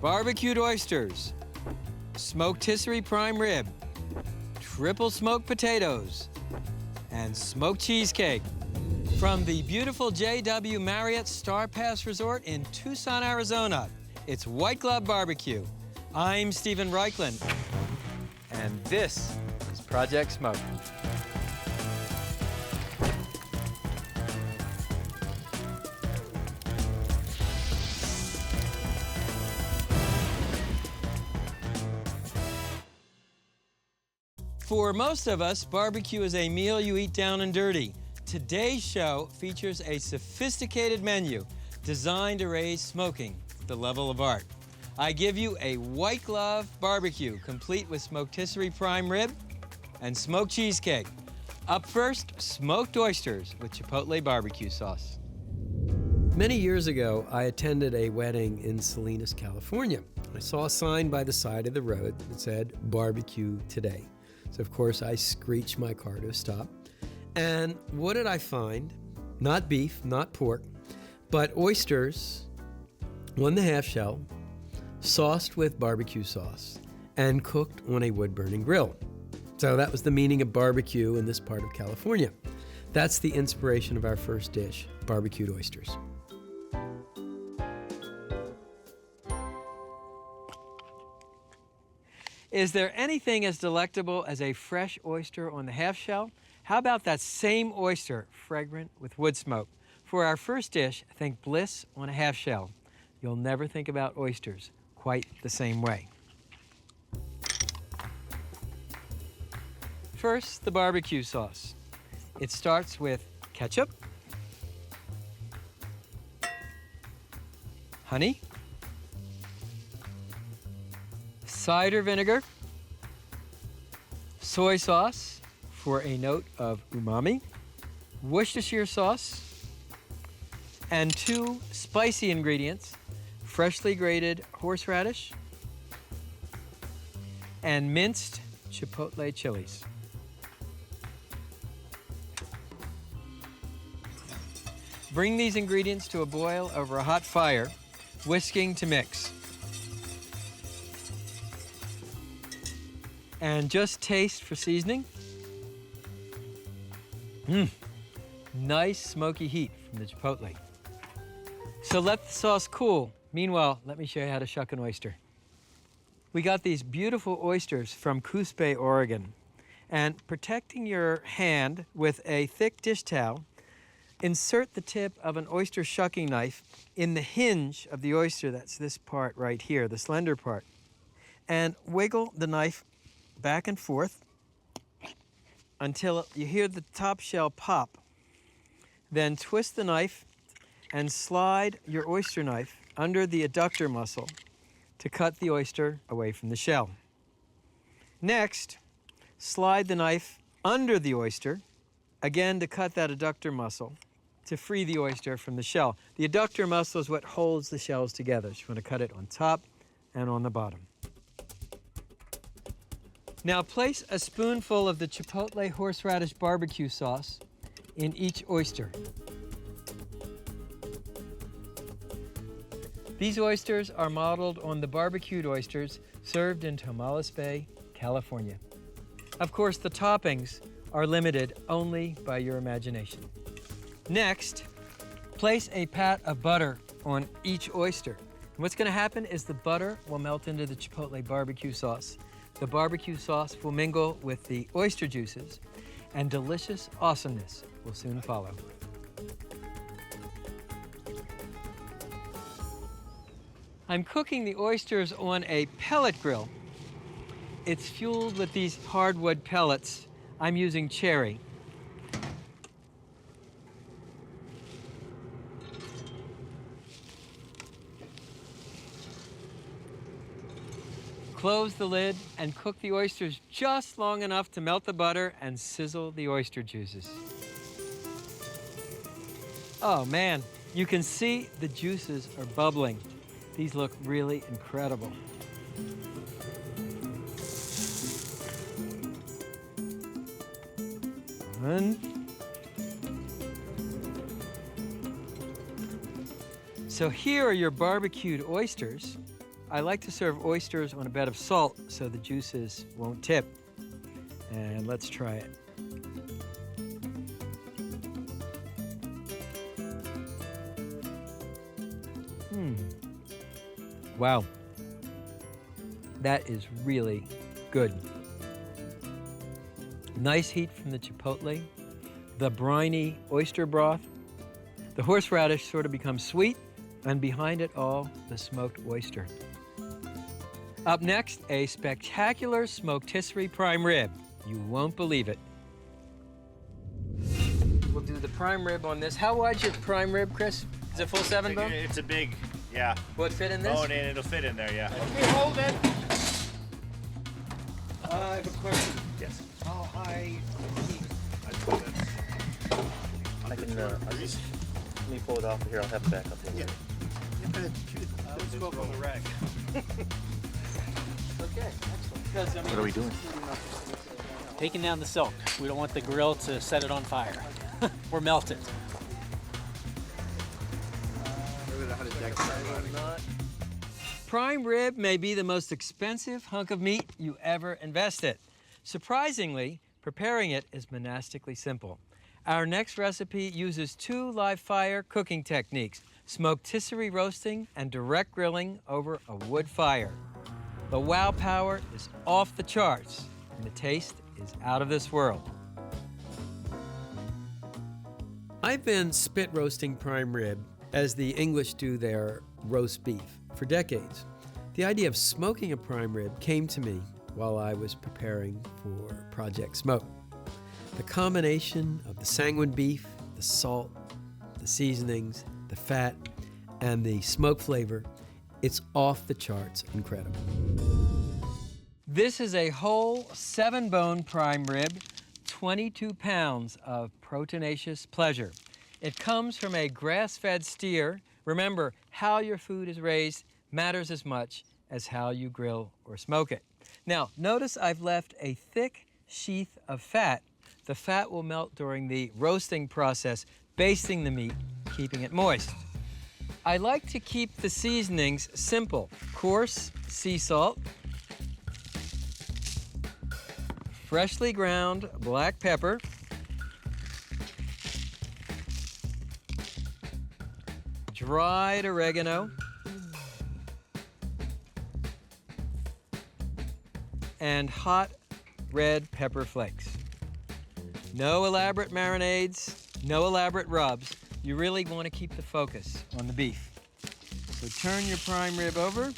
barbecued oysters, smoked rotisserie prime rib, triple smoked potatoes, and smoked cheesecake. From the beautiful JW Marriott Star Pass Resort in Tucson, Arizona, it's White Glove Barbecue. I'm Stephen Raichlen, and this is Project Smoke. For most of us, barbecue is a meal you eat down and dirty. Today's show features a sophisticated menu designed to raise smoking to the level of art. I give you a white glove barbecue, complete with smoked rotisserie prime rib and smoked cheesecake. Up first, smoked oysters with Chipotle barbecue sauce. Many years ago, I attended a wedding in Salinas, California. I saw a sign by the side of the road that said, "Barbecue today." So of course I screeched my car to a stop. And what did I find? Not beef, not pork, but oysters, 1½ shell, sauced with barbecue sauce, and cooked on a wood-burning grill. So that was the meaning of barbecue in this part of California. That's the inspiration of our first dish, barbecued oysters. Is there anything as delectable as a fresh oyster on the half shell? How about that same oyster, fragrant with wood smoke? For our first dish, think bliss on a half shell. You'll never think about oysters quite the same way. First, the barbecue sauce. It starts with ketchup, honey, cider vinegar, soy sauce for a note of umami, Worcestershire sauce, and 2 spicy ingredients, freshly grated horseradish and minced chipotle chilies. Bring these ingredients to a boil over a hot fire, whisking to mix. And just taste for seasoning. Nice smoky heat from the chipotle. So let the sauce cool. Meanwhile, let me show you how to shuck an oyster. We got these beautiful oysters from Coos Bay, Oregon. And protecting your hand with a thick dish towel, insert the tip of an oyster shucking knife in the hinge of the oyster, that's this part right here, the slender part, and wiggle the knife back and forth until you hear the top shell pop. Then twist the knife and slide your oyster knife under the adductor muscle to cut the oyster away from the shell. Next, slide the knife under the oyster, again to cut that adductor muscle to free the oyster from the shell. The adductor muscle is what holds the shells together. So you want to cut it on top and on the bottom. Now place a spoonful of the Chipotle horseradish barbecue sauce in each oyster. These oysters are modeled on the barbecued oysters served in Tomales Bay, California. Of course, the toppings are limited only by your imagination. Next, place a pat of butter on each oyster. And what's going to happen is the butter will melt into the Chipotle barbecue sauce. The barbecue sauce will mingle with the oyster juices, and delicious awesomeness will soon follow. I'm cooking the oysters on a pellet grill. It's fueled with these hardwood pellets. I'm using cherry. Close the lid and cook the oysters just long enough to melt the butter and sizzle the oyster juices. Oh man, you can see the juices are bubbling. These look really incredible. So here are your barbecued oysters. I like to serve oysters on a bed of salt so the juices won't tip. And let's try it. Wow. That is really good. Nice heat from the chipotle, the briny oyster broth. The horseradish sort of becomes sweet, and behind it all, the smoked oyster. Up next, a spectacular rotisserie prime rib. You won't believe it. We'll do the prime rib on this. How wide's your prime rib, Chris? Is it full 7 bone? It's a big, yeah. Will it fit in this? Oh, and it'll fit in there, yeah. Okay, hold it. I have a question. Yes. How high I can, let me pull it off of here. I'll have it back up here. Let's go up on the rack. Okay, excellent. What are we doing? Taking down the silk. We don't want the grill to set it on fire or melt it. Prime rib may be the most expensive hunk of meat you ever invested. Surprisingly, preparing it is monastically simple. Our next recipe uses 2 live fire cooking techniques, rotisserie roasting and direct grilling over a wood fire. The wow power is off the charts, and the taste is out of this world. I've been spit roasting prime rib, as the English do their roast beef, for decades. The idea of smoking a prime rib came to me while I was preparing for Project Smoke. The combination of the sanguine beef, the salt, the seasonings, the fat, and the smoke flavor, it's off the charts incredible. This is a whole 7-bone prime rib, 22 pounds of proteinaceous pleasure. It comes from a grass-fed steer. Remember, how your food is raised matters as much as how you grill or smoke it. Now, notice I've left a thick sheath of fat. The fat will melt during the roasting process, basting the meat, keeping it moist. I like to keep the seasonings simple. Coarse sea salt, freshly ground black pepper, dried oregano, and hot red pepper flakes. No elaborate marinades, no elaborate rubs. You really want to keep the focus on the beef. So turn your prime rib over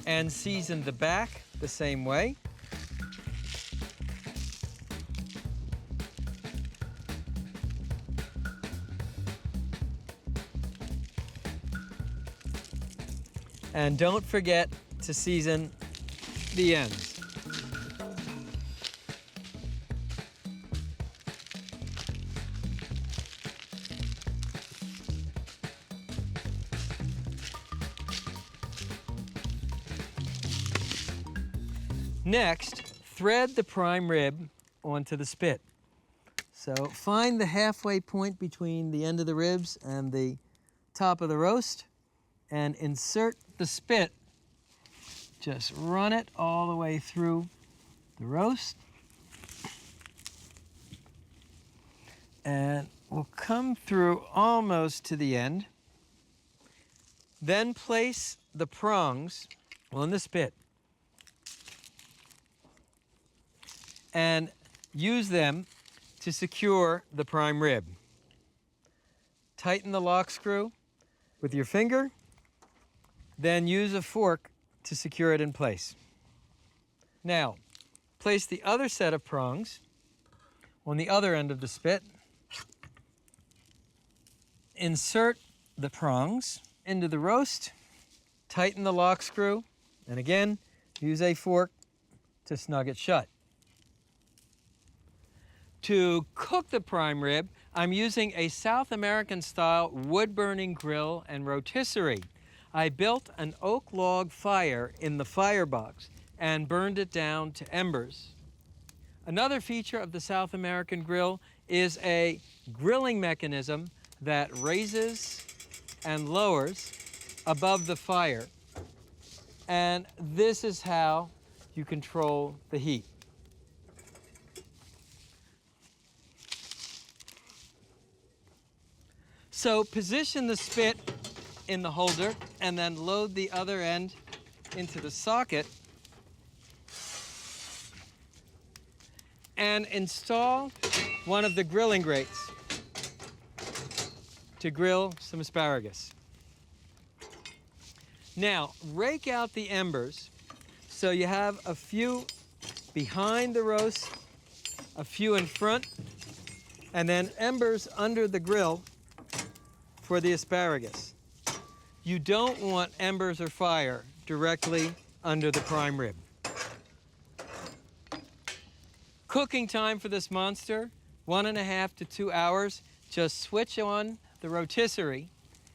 and season the back the same way. And don't forget to season the ends. Next, thread the prime rib onto the spit. So find the halfway point between the end of the ribs and the top of the roast and insert the spit. Just run it all the way through the roast. And we'll come through almost to the end. Then place the prongs on the spit and use them to secure the prime rib. Tighten the lock screw with your finger, then use a fork to secure it in place. Now, place the other set of prongs on the other end of the spit. Insert the prongs into the roast, tighten the lock screw, and again, use a fork to snug it shut. To cook the prime rib, I'm using a South American-style wood-burning grill and rotisserie. I built an oak log fire in the firebox and burned it down to embers. Another feature of the South American grill is a grilling mechanism that raises and lowers above the fire And this is how you control the heat. So position the spit in the holder and then load the other end into the socket and install one of the grilling grates to grill some asparagus. Now, rake out the embers so you have a few behind the roast, a few in front, and then embers under the grill for the asparagus. You don't want embers or fire directly under the prime rib. Cooking time for this monster, 1.5 to 2 hours. Just switch on the rotisserie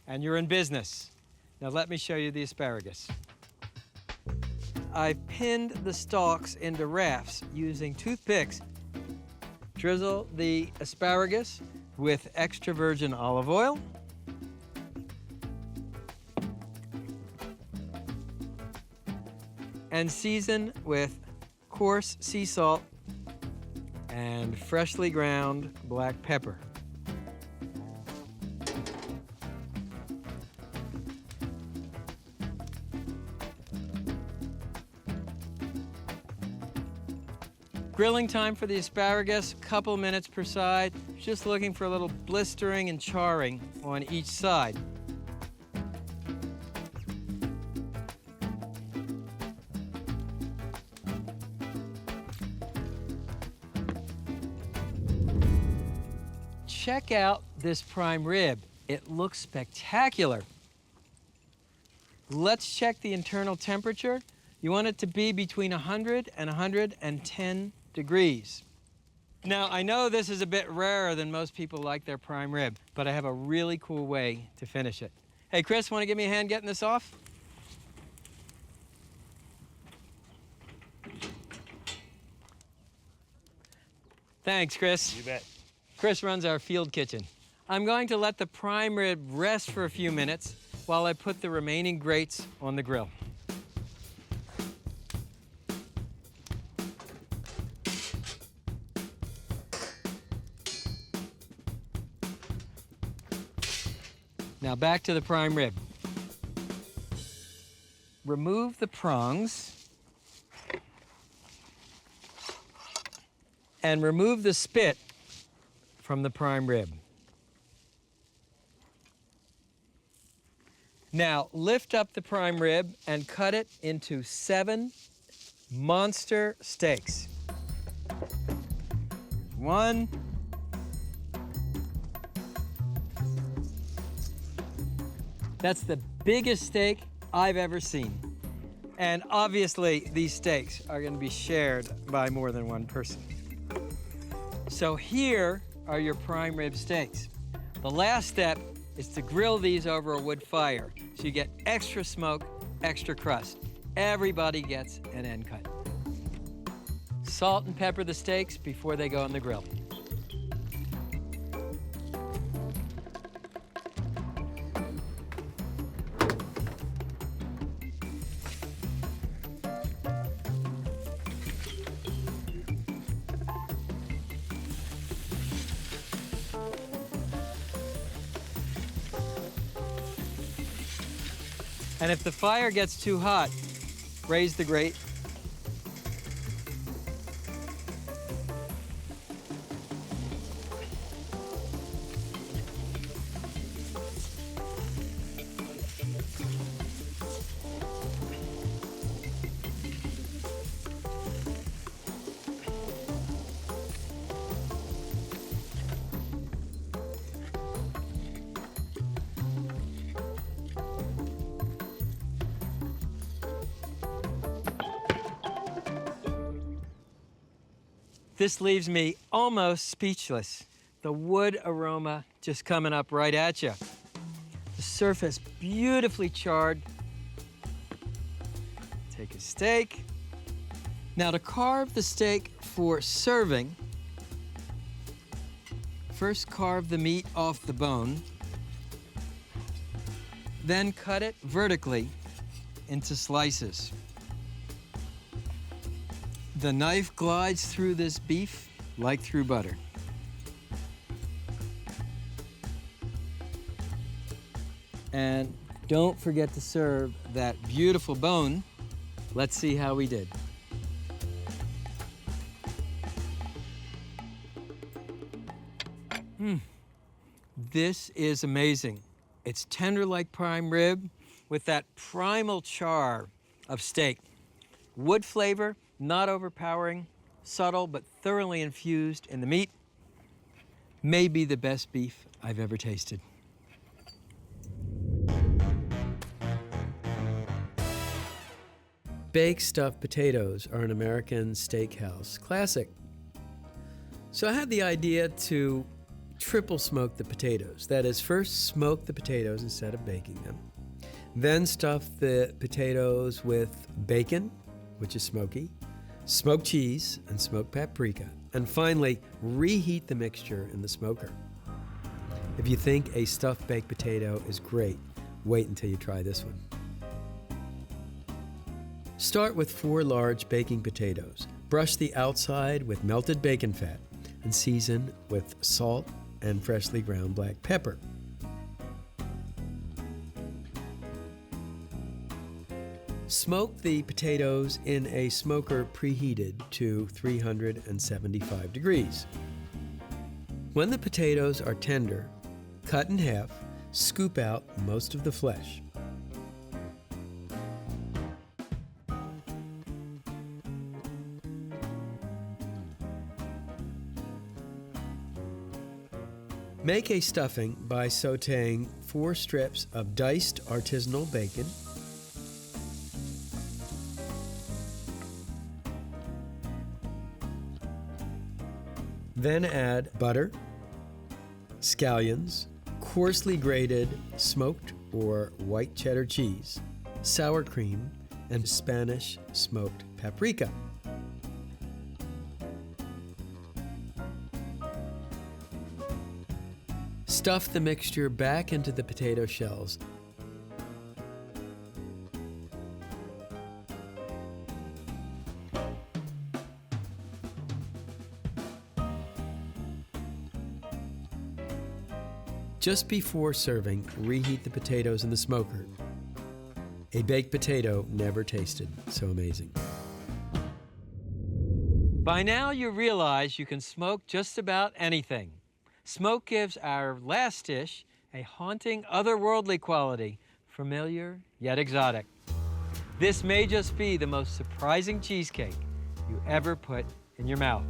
and you're in business. Now let me show you the asparagus. I've pinned the stalks into rafts using toothpicks. Drizzle the asparagus with extra virgin olive oil. And season with coarse sea salt and freshly ground black pepper. Grilling time for the asparagus, couple minutes per side. Just looking for a little blistering and charring on each side. Check out this prime rib. It looks spectacular. Let's check the internal temperature. You want it to be between 100 and 110 degrees. Now, I know this is a bit rarer than most people like their prime rib, but I have a really cool way to finish it. Hey, Chris, want to give me a hand getting this off? Thanks, Chris. You bet. Chris runs our field kitchen. I'm going to let the prime rib rest for a few minutes while I put the remaining grates on the grill. Now back to the prime rib. Remove the prongs and remove the spit from the prime rib. Now lift up the prime rib and cut it into 7 monster steaks. 1. That's the biggest steak I've ever seen. And obviously, these steaks are going to be shared by more than one person. So here are your prime rib steaks. The last step is to grill these over a wood fire so you get extra smoke, extra crust. Everybody gets an end cut. Salt and pepper the steaks before they go on the grill. And if the fire gets too hot, raise the grate. This leaves me almost speechless. The wood aroma just coming up right at you. The surface beautifully charred. Take a steak. Now to carve the steak for serving, first carve the meat off the bone, then cut it vertically into slices. The knife glides through this beef like through butter. And don't forget to serve that beautiful bone. Let's see how we did. This is amazing. It's tender like prime rib with that primal char of steak. Wood flavor, not overpowering, subtle but thoroughly infused in the meat. Maybe the best beef I've ever tasted. Baked stuffed potatoes are an American steakhouse classic. So I had the idea to triple smoke the potatoes. That is, first smoke the potatoes instead of baking them. Then stuff the potatoes with bacon, which is smoky, smoked cheese, and smoked paprika. And finally, reheat the mixture in the smoker. If you think a stuffed baked potato is great, wait until you try this one. Start with 4 large baking potatoes. Brush the outside with melted bacon fat and season with salt and freshly ground black pepper. Smoke the potatoes in a smoker preheated to 375 degrees. When the potatoes are tender, cut in half, scoop out most of the flesh. Make a stuffing by sautéing 4 strips of diced artisanal bacon, then add butter, scallions, coarsely grated smoked or white cheddar cheese, sour cream, and Spanish smoked paprika. Stuff the mixture back into the potato shells. Just before serving, reheat the potatoes in the smoker. A baked potato never tasted so amazing. By now you realize you can smoke just about anything. Smoke gives our last dish a haunting, otherworldly quality, familiar yet exotic. This may just be the most surprising cheesecake you ever put in your mouth.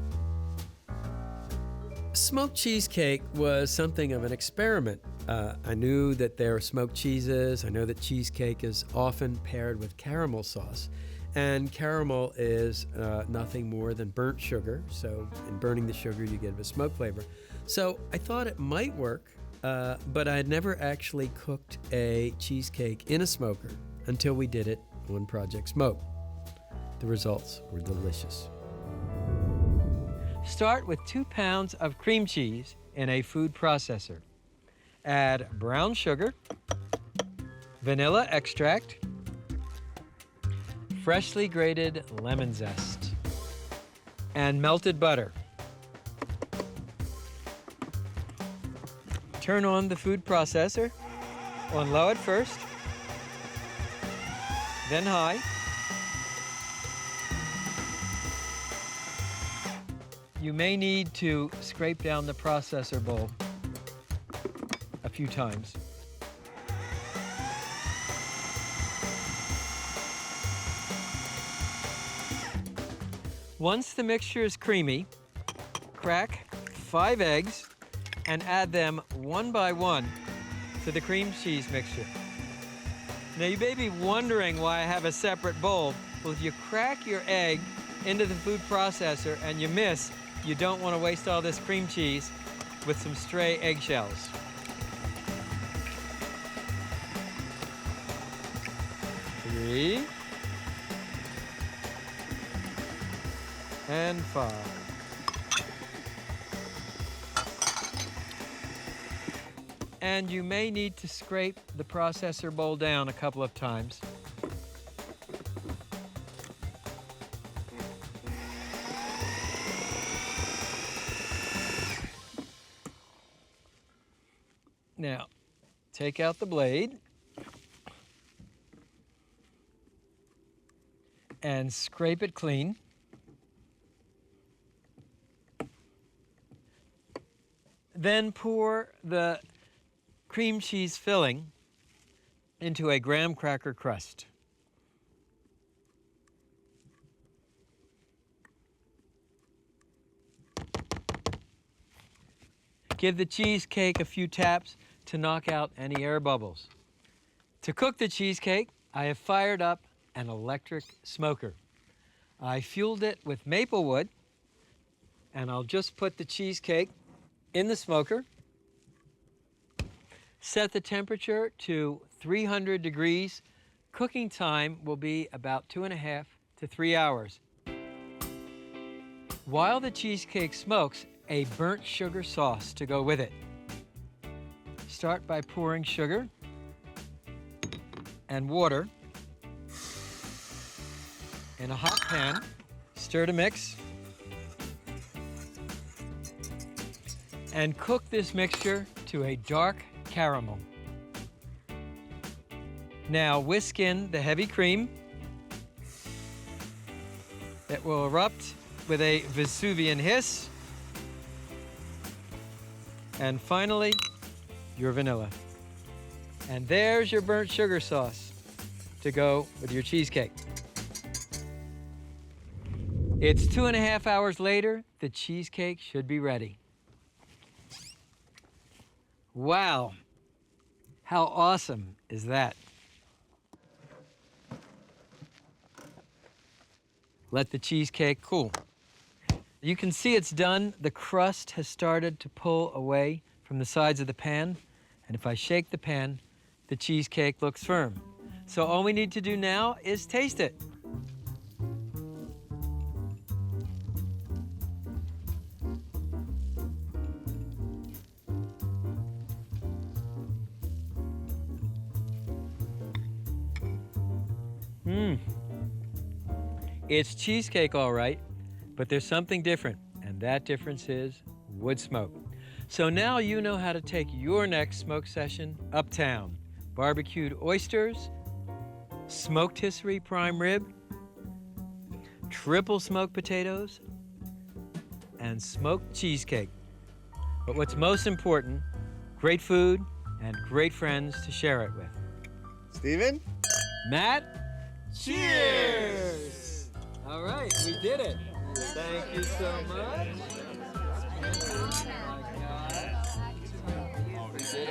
Smoked cheesecake was something of an experiment. I knew that there are smoked cheeses. I know that cheesecake is often paired with caramel sauce. And caramel is nothing more than burnt sugar. So in burning the sugar, you get a smoke flavor. So I thought it might work, but I had never actually cooked a cheesecake in a smoker until we did it on Project Smoke. The results were delicious. Start with 2 pounds of cream cheese in a food processor. Add brown sugar, vanilla extract, freshly grated lemon zest, and melted butter. Turn on the food processor on low at first, then high. You may need to scrape down the processor bowl a few times. Once the mixture is creamy, crack 5 eggs and add them one by one to the cream cheese mixture. Now you may be wondering why I have a separate bowl. Well, if you crack your egg into the food processor and you miss, you don't want to waste all this cream cheese with some stray eggshells. Three. And 5. And you may need to scrape the processor bowl down a couple of times. Now, take out the blade and scrape it clean. Then pour the cream cheese filling into a graham cracker crust. Give the cheesecake a few taps to knock out any air bubbles. To cook the cheesecake, I have fired up an electric smoker. I fueled it with maple wood, and I'll just put the cheesecake in the smoker. Set the temperature to 300 degrees. Cooking time will be about 2.5 to 3 hours. While the cheesecake smokes, a burnt sugar sauce to go with it. Start by pouring sugar and water in a hot pan. Stir to mix. And cook this mixture to a dark caramel. Now whisk in the heavy cream. It will erupt with a Vesuvian hiss. And finally, your vanilla. And there's your burnt sugar sauce to go with your cheesecake. It's 2.5 hours later. The cheesecake should be ready. Wow, how awesome is that? Let the cheesecake cool. You can see it's done. The crust has started to pull away from the sides of the pan. And if I shake the pan, the cheesecake looks firm. So all we need to do now is taste it. It's cheesecake, all right, but there's something different, and that difference is wood smoke. So now you know how to take your next smoke session uptown. Barbecued oysters, smoked rotisserie prime rib, triple smoked potatoes, and smoked cheesecake. But what's most important, great food and great friends to share it with. Steven? Matt, cheers! All right, we did it. Thank you so much. We did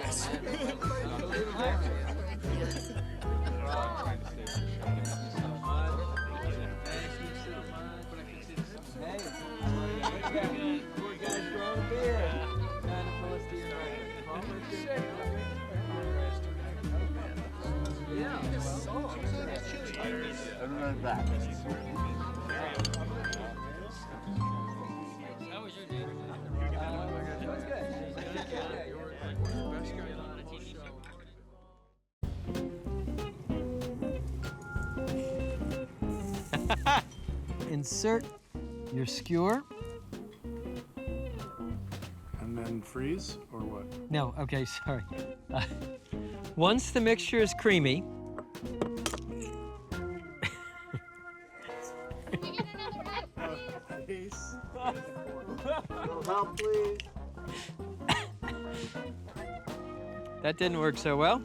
Everyone's back. How was your day? It was good. Insert your skewer. And then freeze, or what? No, okay, sorry. Once the mixture is creamy, Help, please. that didn't work so well.